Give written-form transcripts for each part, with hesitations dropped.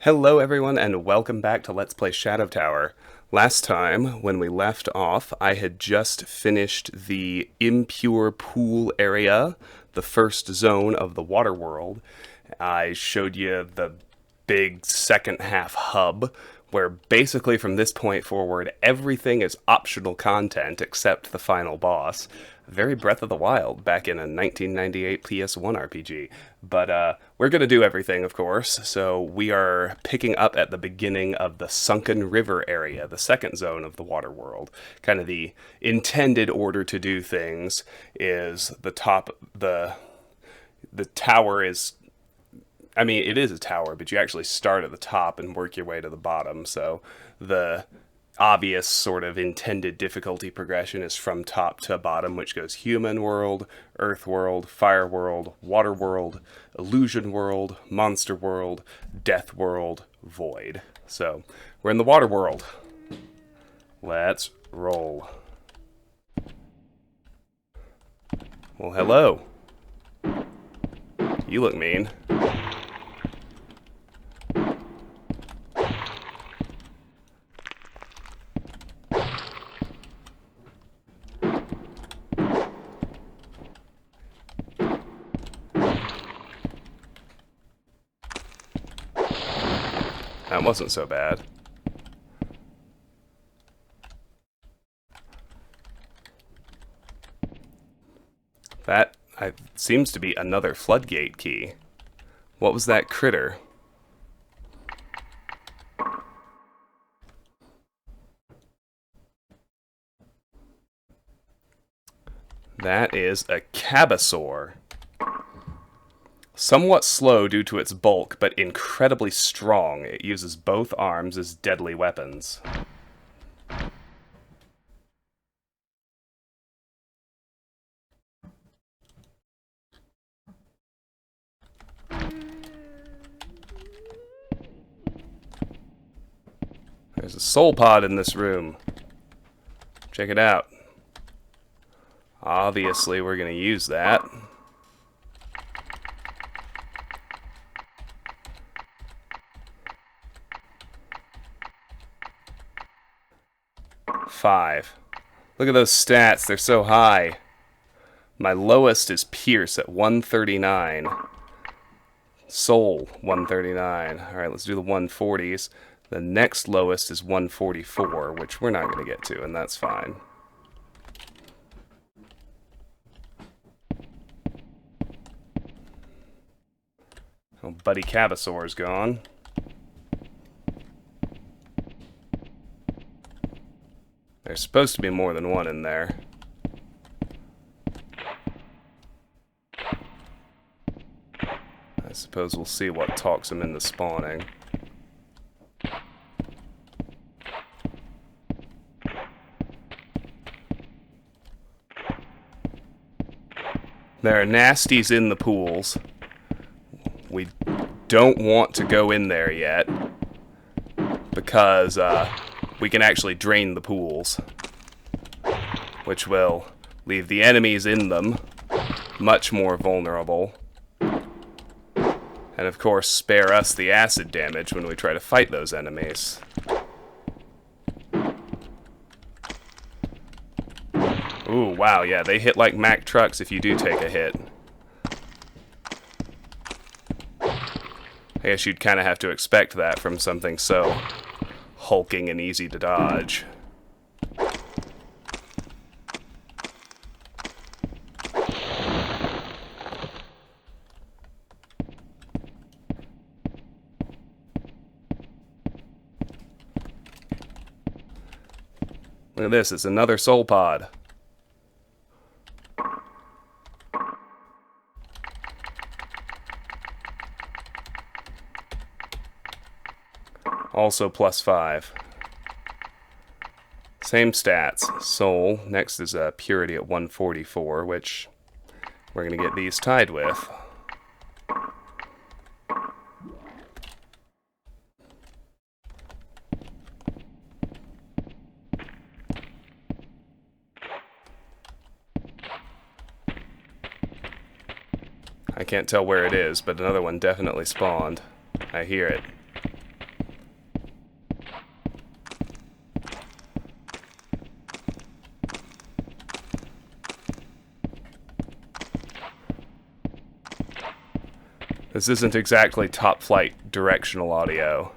Hello everyone and welcome back to Let's Play Shadow Tower. Last time, when we left off, I had just finished the impure pool area, the first zone of the water world. I showed you the big second half hub, where basically from this point forward, everything is optional content except the final boss. Very Breath of the Wild back in a 1998 PS1 RPG. But we're going to do everything, of course, so we are picking up at the beginning of the Sunken River area, the second zone of the water world. Kind of the intended order to do things is the tower is... I mean, it is a tower, but you actually start at the top and work your way to the bottom, so the obvious sort of intended difficulty progression is from top to bottom, which goes human world, earth world, fire world, water world, illusion world, monster world, death world, void. So, we're in the water world. Let's roll. Well, hello. You look mean. That wasn't so bad. That seems to be another floodgate key. What was that critter? That is a cabosaur. Somewhat slow due to its bulk, but incredibly strong. It uses both arms as deadly weapons. There's a soul pod in this room. Check it out. Obviously, we're going to use that. Five. Look at those stats, they're so high. My lowest is Pierce at 139. Soul, 139. Alright, let's do the 140s. The next lowest is 144, which we're not going to get to, and that's fine. Oh, Buddy Cabosaur's gone. There's supposed to be more than one in there. I suppose we'll see what talks him into spawning. There are nasties in the pools. We don't want to go in there yet, because we can actually drain the pools, which will leave the enemies in them much more vulnerable, and of course spare us the acid damage when we try to fight those enemies. Ooh, wow, yeah, they hit like Mack trucks if you do take a hit. I guess you'd kind of have to expect that from something so hulking and easy to dodge. Look at this, it's another soul pod. Also +5. Same stats. Soul. Next is Purity at 144, which we're going to get these tied with. I can't tell where it is, but another one definitely spawned. I hear it. This isn't exactly top flight directional audio.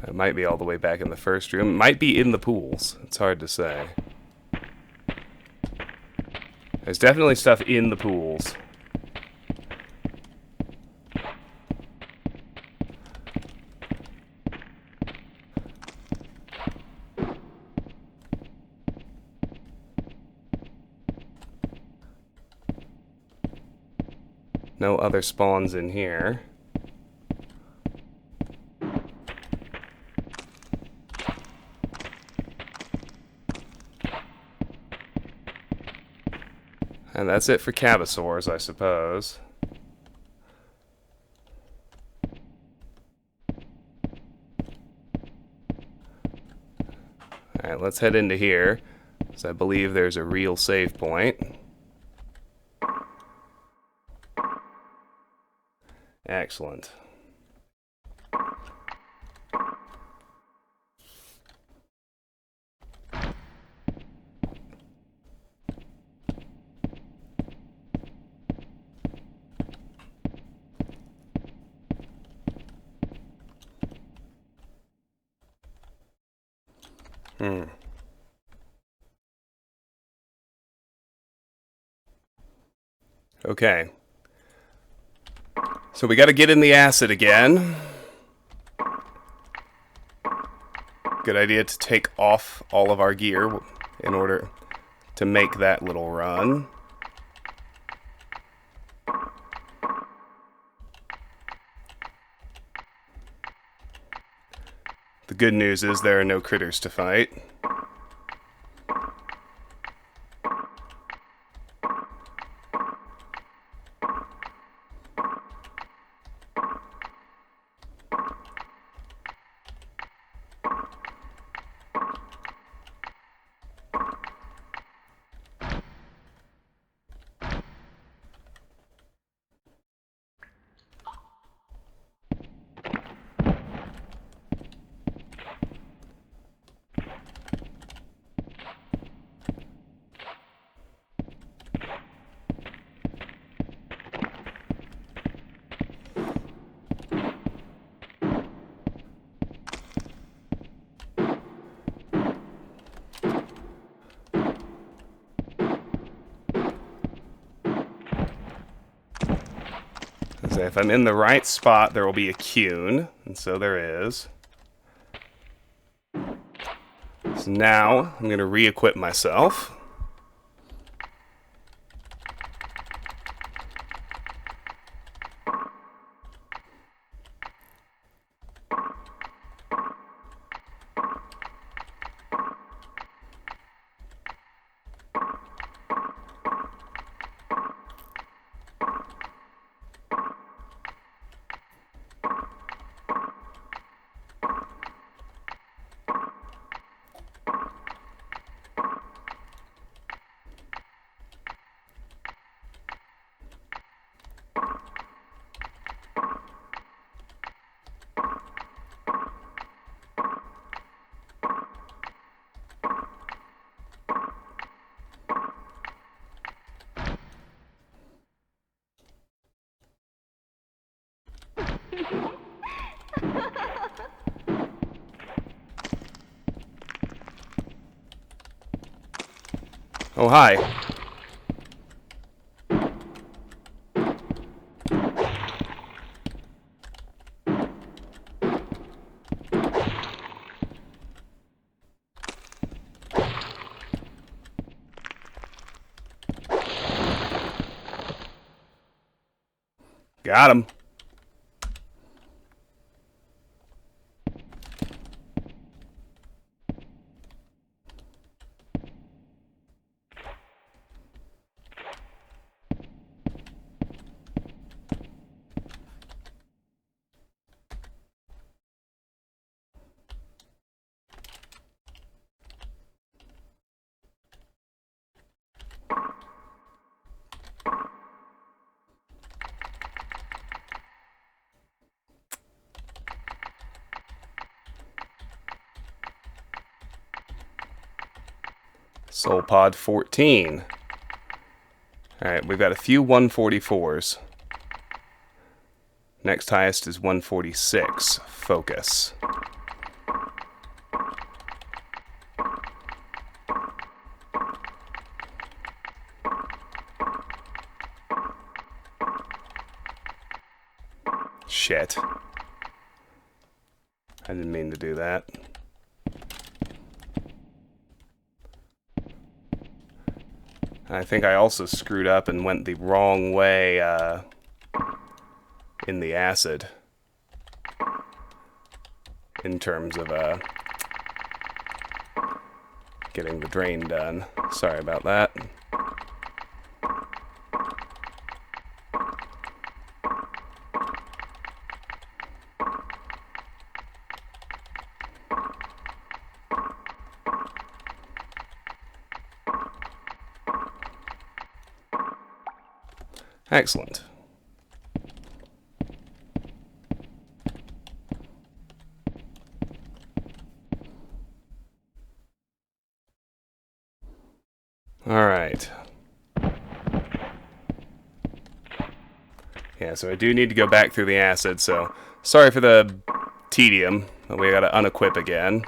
It might be all the way back in the first room. It might be in the pools. It's hard to say. There's definitely stuff in the pools. No other spawns in here. And that's it for cabosaurs, I suppose. Alright, let's head into here, because I believe there's a real save point. Excellent. Okay. So we gotta get in the acid again. Good idea to take off all of our gear in order to make that little run. The good news is there are no critters to fight. So if I'm in the right spot, there will be a Cune, and so there is. So now I'm going to re-equip myself. Oh, hi. Got him. Soul pod 14. Alright, we've got a few 144s. Next highest is 146. Focus. Shit. I didn't mean to do that. I think I also screwed up and went the wrong way in the acid. In terms of getting the drain done. Sorry about that. Excellent. All right. Yeah, so I do need to go back through the acid, so sorry for the tedium, but we gotta unequip again.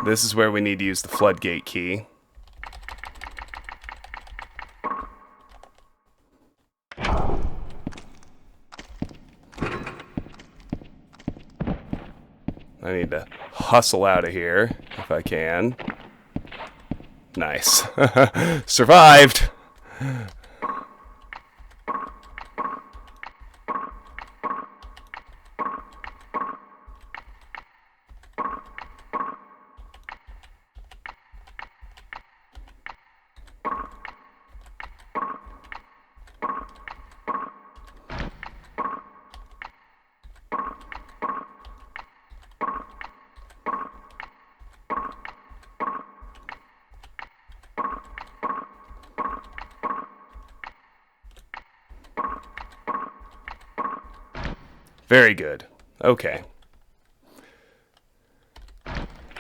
This is where we need to use the floodgate key. I need to hustle out of here if I can. Nice. Survived! Very good. Okay.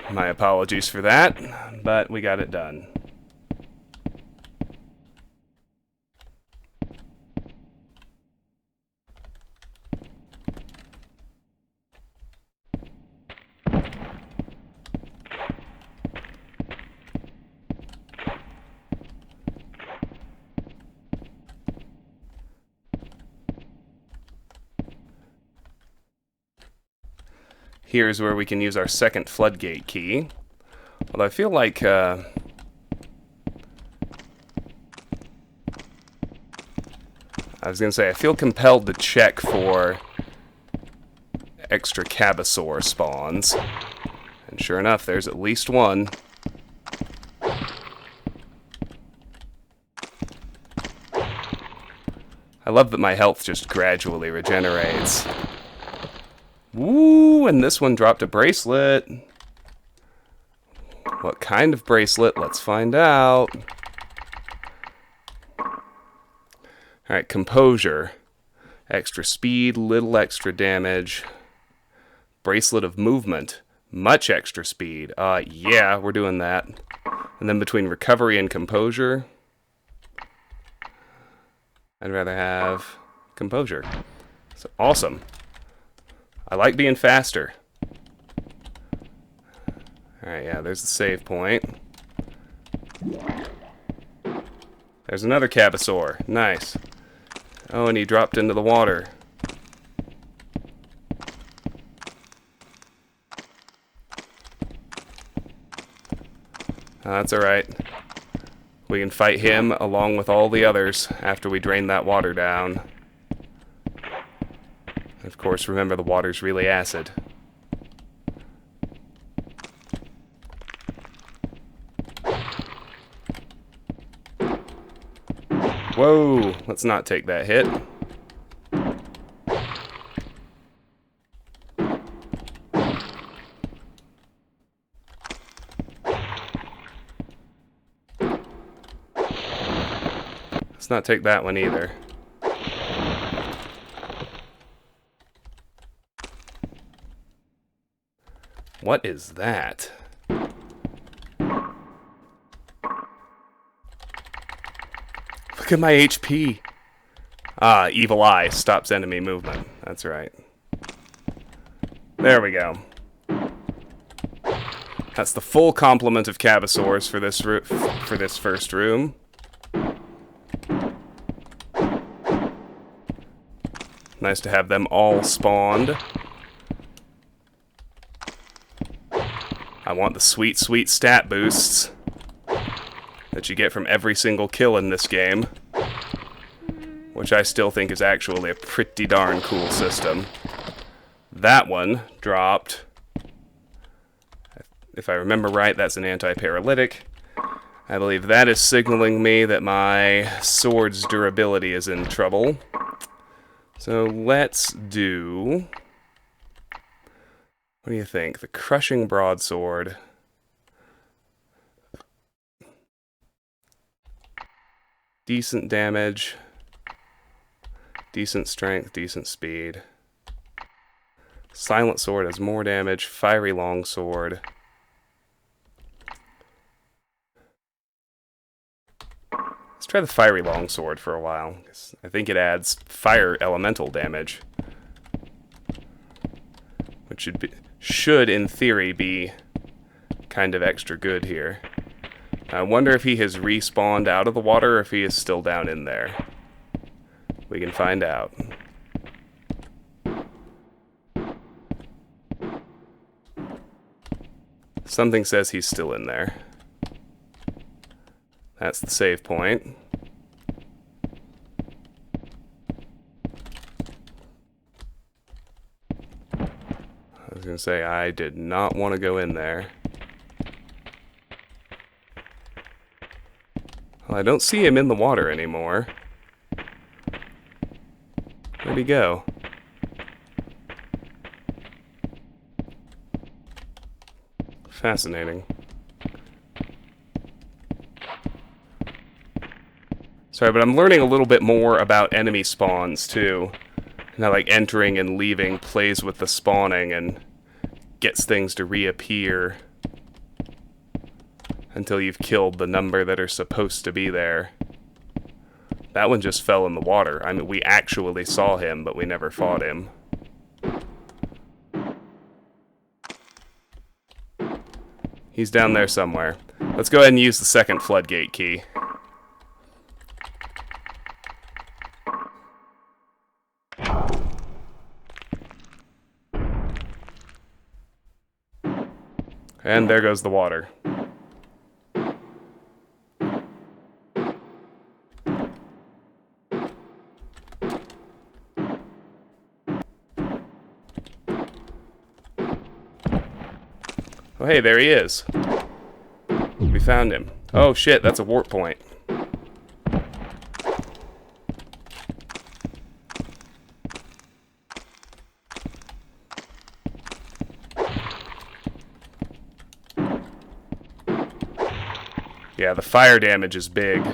My apologies for that, but we got it done. Here's where we can use our second floodgate key. Although I feel like I was going to say, I feel compelled to check for extra cabosaur spawns. And sure enough, there's at least one. I love that my health just gradually regenerates. Woo, and this one dropped a bracelet. What kind of bracelet? Let's find out. Alright, composure. Extra speed, little extra damage. Bracelet of movement. Much extra speed. Yeah, we're doing that. And then between recovery and composure, I'd rather have composure. So awesome. I like being faster. Alright, yeah, there's the save point. There's another cabosaur. Nice. Oh, and he dropped into the water. That's alright. We can fight him along with all the others after we drain that water down. Of course, remember the water's really acid. Whoa, let's not take that hit. Let's not take that one either. What is that? Look at my HP. Ah, evil eye stops enemy movement. That's right. There we go. That's the full complement of Cabosaurs for this first room. Nice to have them all spawned. I want the sweet, sweet stat boosts that you get from every single kill in this game, which I still think is actually a pretty darn cool system. That one dropped, if I remember right, that's an anti-paralytic. I believe that is signaling me that my sword's durability is in trouble. So let's do... What do you think? The Crushing Broadsword. Decent damage. Decent strength, decent speed. Silent Sword has more damage. Fiery Longsword. Let's try the Fiery Longsword for a while. I think it adds fire elemental damage, which should in theory be kind of extra good here. I wonder if he has respawned out of the water or if he is still down in there. We can find out. Something says he's still in there. That's the save point. I was going to say, I did not want to go in there. Well, I don't see him in the water anymore. Where'd he go? Fascinating. Sorry, but I'm learning a little bit more about enemy spawns, too. And how, like, entering and leaving plays with the spawning and gets things to reappear until you've killed the number that are supposed to be there. That one just fell in the water. I mean, we actually saw him, but we never fought him. He's down there somewhere. Let's go ahead and use the second floodgate key. And there goes the water. Oh, hey, there he is. We found him. Oh, shit, that's a warp point. Yeah, the fire damage is big.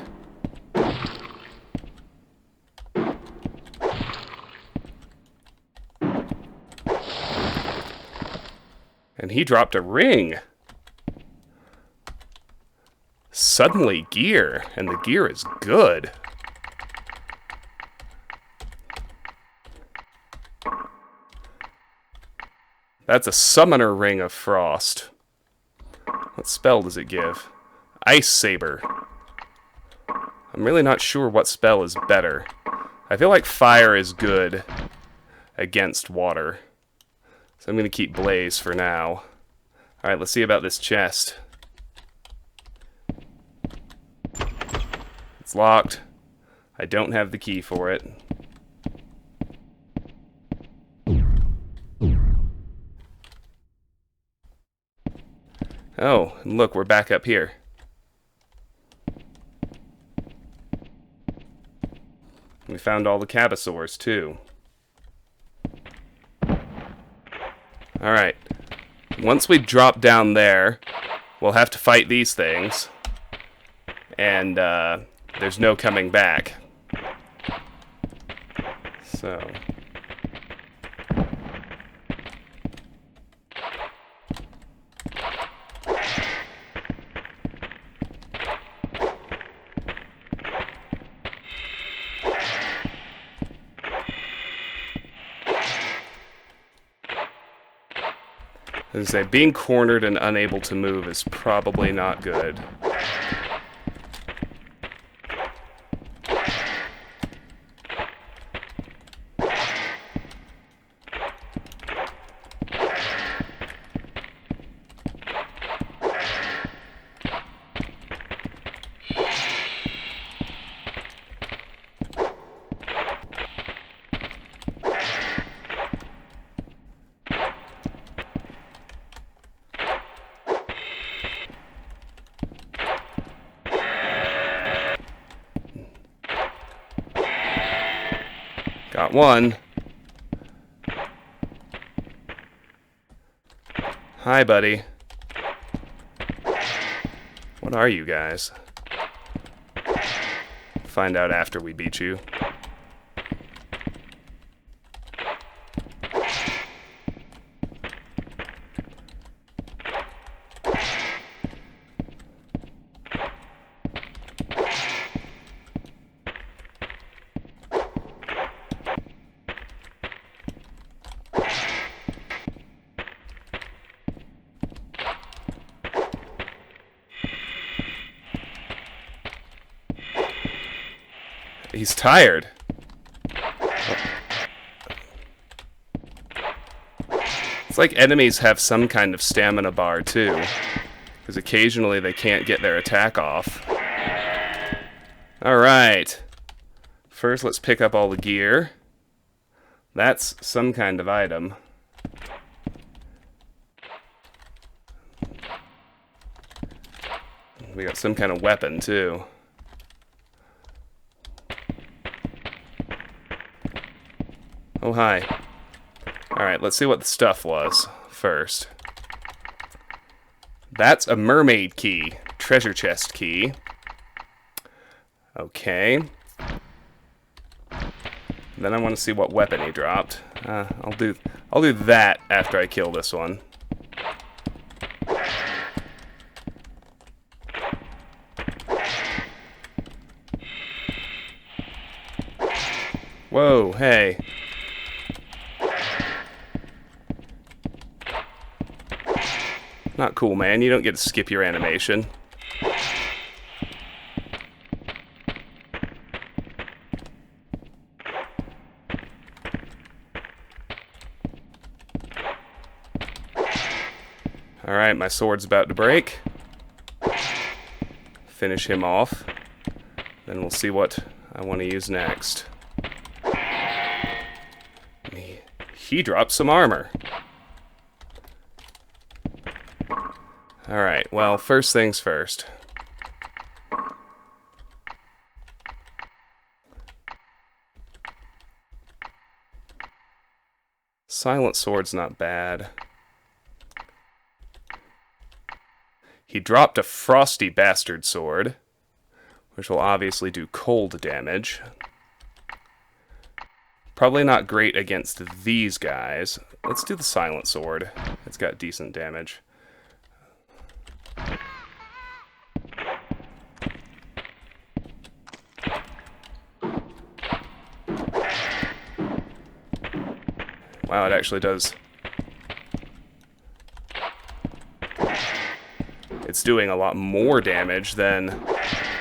And he dropped a ring. Suddenly gear, and the gear is good. That's a Summoner Ring of Frost. What spell does it give? Ice Saber. I'm really not sure what spell is better. I feel like fire is good against water. So I'm going to keep Blaze for now. Alright, let's see about this chest. It's locked. I don't have the key for it. Oh, and look, we're back up here. We found all the cabosaurs, too. Alright. Once we drop down there, we'll have to fight these things. And, there's no coming back. So... As I say, being cornered and unable to move is probably not good. Got one. Hi, buddy. What are you guys? Find out after we beat you. He's tired. It's like enemies have some kind of stamina bar, too. Because occasionally they can't get their attack off. Alright. First, let's pick up all the gear. That's some kind of item. We got some kind of weapon, too. Oh, hi. Alright, let's see what the stuff was first. That's a mermaid key. Treasure chest key. Okay. Then I want to see what weapon he dropped. I'll do that after I kill this one. Whoa, hey. Not cool, man. You don't get to skip your animation. Alright, my sword's about to break. Finish him off. Then we'll see what I want to use next. He dropped some armor. Alright, well, first things first. Silent sword's not bad. He dropped a frosty bastard sword, which will obviously do cold damage. Probably not great against these guys. Let's do the silent sword. It's got decent damage. Wow, it actually does. It's doing a lot more damage than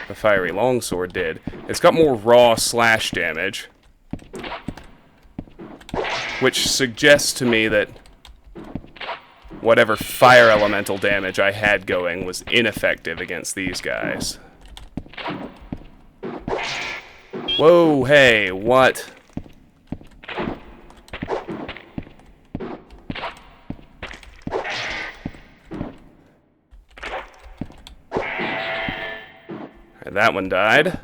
the fiery longsword did. It's got more raw slash damage, which suggests to me that whatever fire elemental damage I had going was ineffective against these guys. Whoa, hey, what? That one died.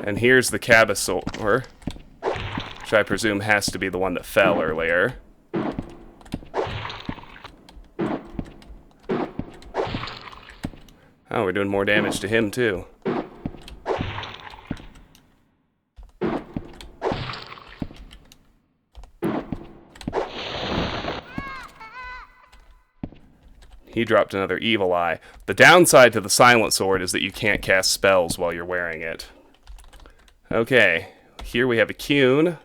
And here's the Cabosaur, which I presume has to be the one that fell earlier. Oh, we're doing more damage to him, too. He dropped another evil eye. The downside to the Silent Sword is that you can't cast spells while you're wearing it. Okay, here we have a Cune.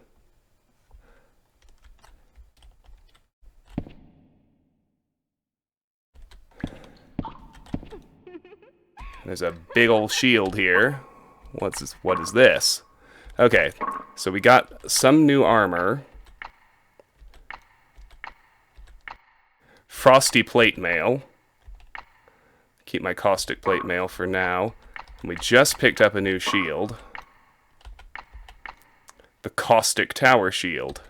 There's a big old shield here. What is this? Okay, so we got some new armor. Frosty plate mail. Keep my caustic plate mail for now. And we just picked up a new shield. The caustic tower shield.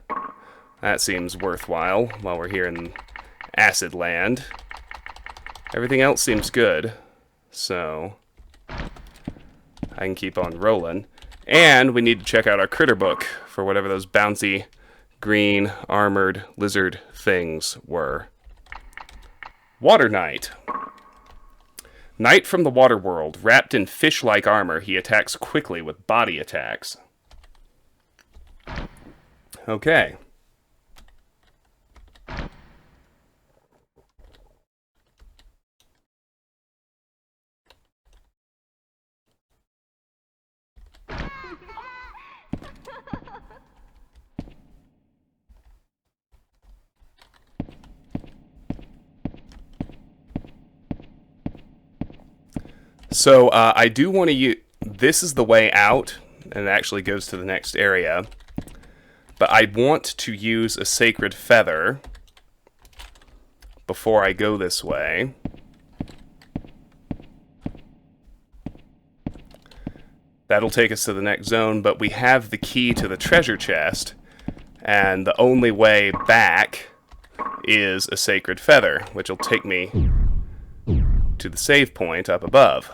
That seems worthwhile while we're here in Acid Land. Everything else seems good. So I can keep on rolling. And we need to check out our critter book for whatever those bouncy green armored lizard things were. Water Knight. Knight from the water world. Wrapped in fish-like armor, he attacks quickly with body attacks. Okay. So I do want to use... This is the way out, and it actually goes to the next area. But I want to use a sacred feather before I go this way. That'll take us to the next zone, but we have the key to the treasure chest, and the only way back is a sacred feather, which will take me to the save point up above,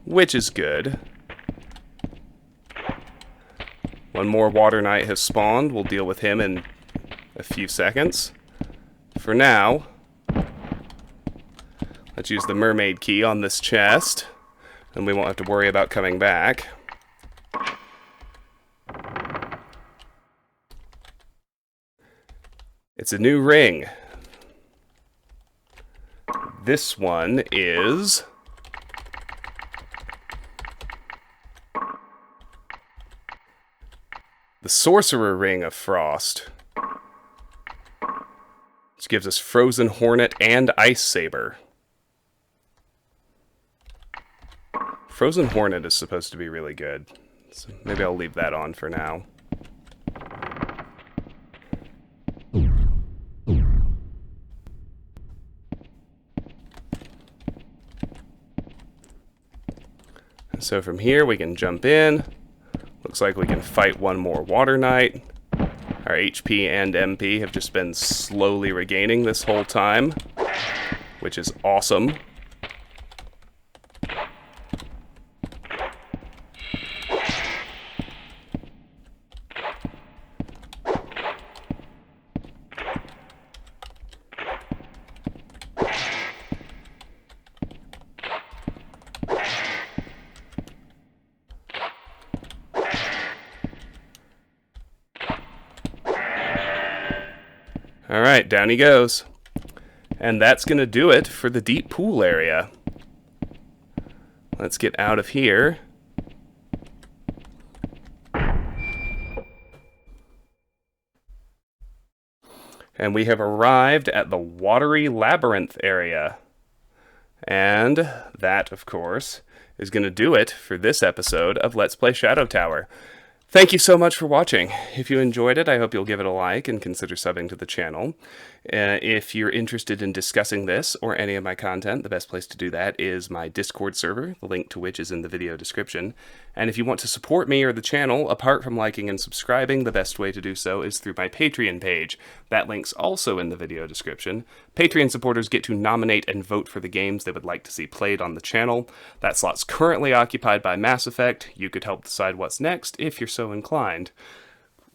which is good. One more Water Knight has spawned. We'll deal with him in a few seconds. For now, let's use the mermaid key on this chest, and we won't have to worry about coming back. It's a new ring. This one is the Sorcerer Ring of Frost. This gives us Frozen Hornet and Ice Saber. Frozen Hornet is supposed to be really good, so maybe I'll leave that on for now. So from here we can jump in. Looks like we can fight one more Water Knight. Our HP and MP have just been slowly regaining this whole time, which is awesome. Alright, down he goes. And that's going to do it for the deep pool area. Let's get out of here. And we have arrived at the watery labyrinth area. And that, of course, is going to do it for this episode of Let's Play Shadow Tower. Thank you so much for watching. If you enjoyed it, I hope you'll give it a like and consider subbing to the channel. If you're interested in discussing this or any of my content, the best place to do that is my Discord server, the link to which is in the video description. And if you want to support me or the channel, apart from liking and subscribing, the best way to do so is through my Patreon page. That link's also in the video description. Patreon supporters get to nominate and vote for the games they would like to see played on the channel. That slot's currently occupied by Mass Effect. You could help decide what's next if you're so inclined.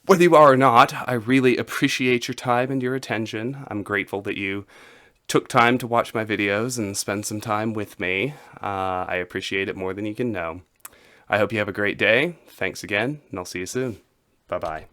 Whether you are or not, I really appreciate your time and your attention. I'm grateful that you took time to watch my videos and spend some time with me. I appreciate it more than you can know. I hope you have a great day. Thanks again, and I'll see you soon. Bye-bye.